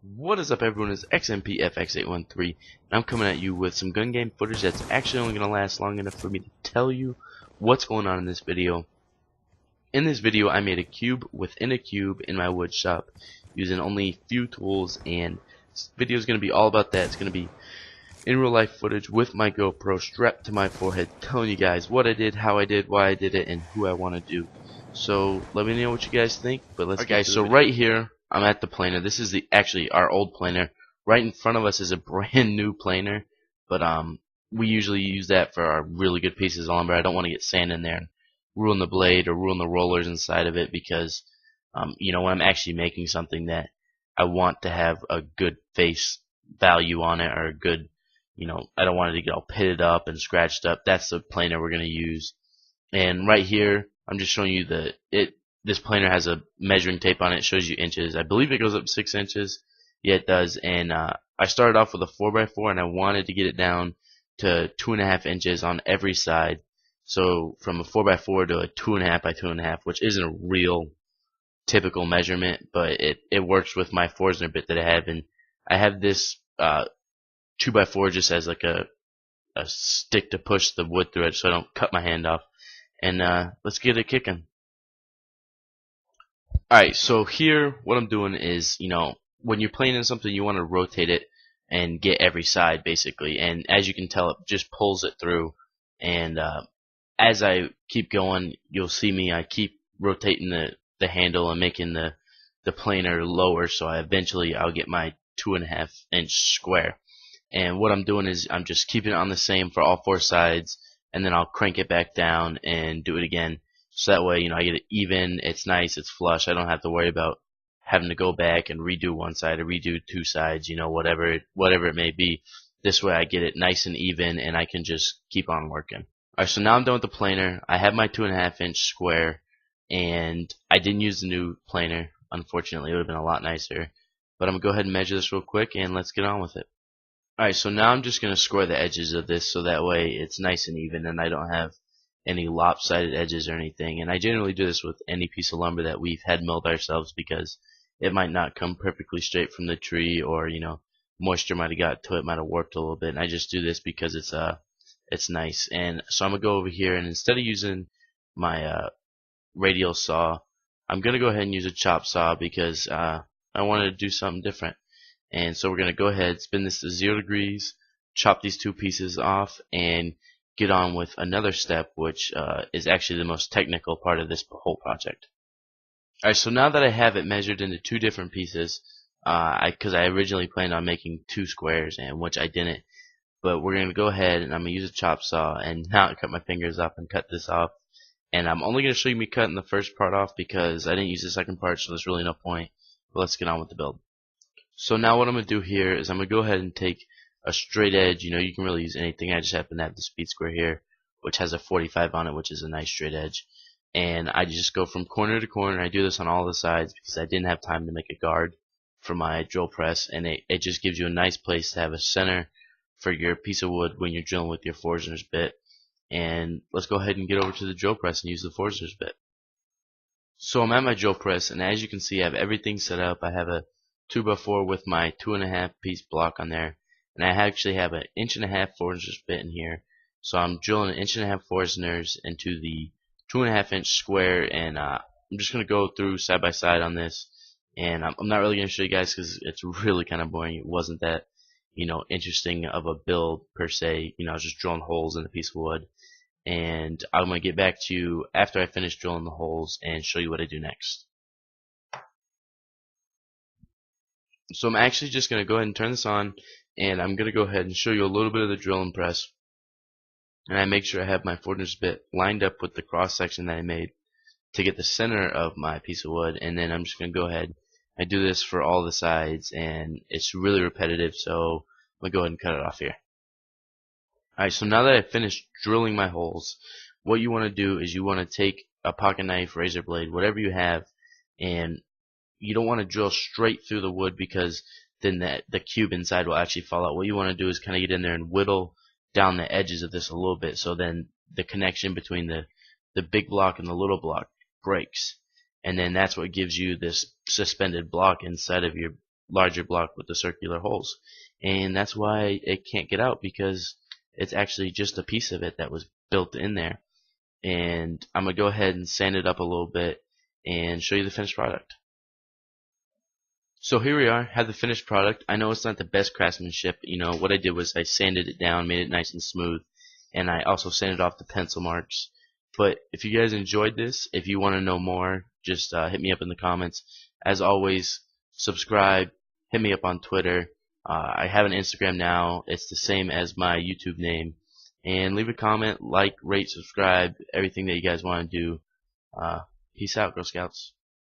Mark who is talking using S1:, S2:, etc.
S1: What is up, everyone? It's xMpFx813 and I'm coming at you with some gun game footage that's actually only going to last long enough for me to tell you what's going on in this video. In this video I made a cube within a cube in my wood shop using only few tools, and this video is going to be all about that. It's going to be in real life footage with my GoPro strapped to my forehead, telling you guys what I did, how I did, why I did it, and who I want to do. So let me know what you guys think, but let's get to the video. Right here I'm at the planer. This is actually our old planer. Right in front of us is a brand new planer, but we usually use that for our really good pieces of lumber. I don't want to get sand in there and ruin the blade or ruin the rollers inside of it, because you know, when I'm actually making something that I want to have a good face value on it, or a good, you know, I don't want it to get all pitted up and scratched up. That's the planer we're going to use. And right here I'm just showing you this planer has a measuring tape on it. It shows you inches. I believe it goes up 6 inches. Yeah, it does. And I started off with a 4x4 and I wanted to get it down to 2.5 inches on every side. So from a 4x4 to a 2.5 by 2.5, which isn't a real typical measurement, but it works with my Forstner bit that I have. And I have this 2x4 just as like a stick to push the wood through it so I don't cut my hand off. And let's get it kicking. Alright, so here what I'm doing is, you know, when you're planing something, you want to rotate it and get every side basically. And as you can tell, it just pulls it through. And as I keep going, you'll see me, I keep rotating the handle and making the planer lower, so I'll get my 2.5 inch square. And what I'm doing is I'm just keeping it on the same for all 4 sides, and then I'll crank it back down and do it again. So that way, you know, I get it even, it's nice, it's flush. I don't have to worry about having to go back and redo one side or redo 2 sides, you know, whatever it may be. This way I get it nice and even, and I can just keep on working. Alright, so now I'm done with the planer. I have my 2.5 inch square, and I didn't use the new planer, unfortunately. It would have been a lot nicer. But I'm going to go ahead and measure this real quick, and let's get on with it. Alright, so now I'm just going to square the edges of this so that way it's nice and even and I don't have any lopsided edges or anything. And I generally do this with any piece of lumber that we've had milled ourselves, because it might not come perfectly straight from the tree, or, you know, moisture might have got to it, might have warped a little bit. And I just do this because it's nice. And so I'm going to go over here, and instead of using my radial saw, I'm going to go ahead and use a chop saw, because I wanted to do something different. And so we're going to go ahead, spin this to 0 degrees, chop these 2 pieces off, and get on with another step, which is actually the most technical part of this whole project. Alright, so now that I have it measured into 2 different pieces, because I originally planned on making 2 squares, and which I didn't, but we're going to go ahead and I'm going to use a chop saw and not cut my fingers off and cut this off. And I'm only going to show you me cutting the first part off because I didn't use the second part, so there's really no point. But let's get on with the build. So now what I'm going to do here is I'm going to go ahead and take a straight edge. You know, you can really use anything. I just happen to have the speed square here, which has a 45 on it, which is a nice straight edge. And I just go from corner to corner. I do this on all the sides because I didn't have time to make a guard for my drill press, and it just gives you a nice place to have a center for your piece of wood when you're drilling with your Forstner's bit. And let's go ahead and get over to the drill press and use the Forstner's bit. So I'm at my drill press, and as you can see, I have everything set up. I have a 2x4 with my 2.5 piece block on there, and I actually have an 1.5 inch Forstner's bit in here. So I'm drilling an 1.5 inch Forstner's into the 2.5 inch square, and I'm just going to go through side by side on this. And I'm not really going to show you guys because it's really kind of boring. It wasn't that, you know, interesting of a build per se. You know, I was just drilling holes in a piece of wood. And I'm going to get back to you after I finish drilling the holes and show you what I do next. So I'm actually just going to go ahead and turn this on, and I'm going to go ahead and show you a little bit of the drill and press. And I make sure I have my Forstner's bit lined up with the cross section that I made to get the center of my piece of wood. And then I'm just going to go ahead, I do this for all the sides, and it's really repetitive, so I'm going to go ahead and cut it off here. Alright, so now that I've finished drilling my holes, what you want to do is you want to take a pocket knife, razor blade, whatever you have, and you don't want to drill straight through the wood because then the cube inside will actually fall out. What you want to do is kind of get in there and whittle down the edges of this a little bit, so then the connection between the big block and the little block breaks. And then that's what gives you this suspended block inside of larger block with the circular holes, and that's why it can't get out, because it's actually just a piece of it that was built in there. And I'm gonna go ahead and sand it up a little bit and show you the finished product. So here we are, have the finished product. I know it's not the best craftsmanship. What I did was I sanded it down, made it nice and smooth, and I also sanded off the pencil marks. But if you guys enjoyed this, if you want to know more, just hit me up in the comments. As always, subscribe, hit me up on Twitter. I have an Instagram now. It's the same as my YouTube name. And leave a comment, like, rate, subscribe, everything that you guys want to do. Peace out, Girl Scouts.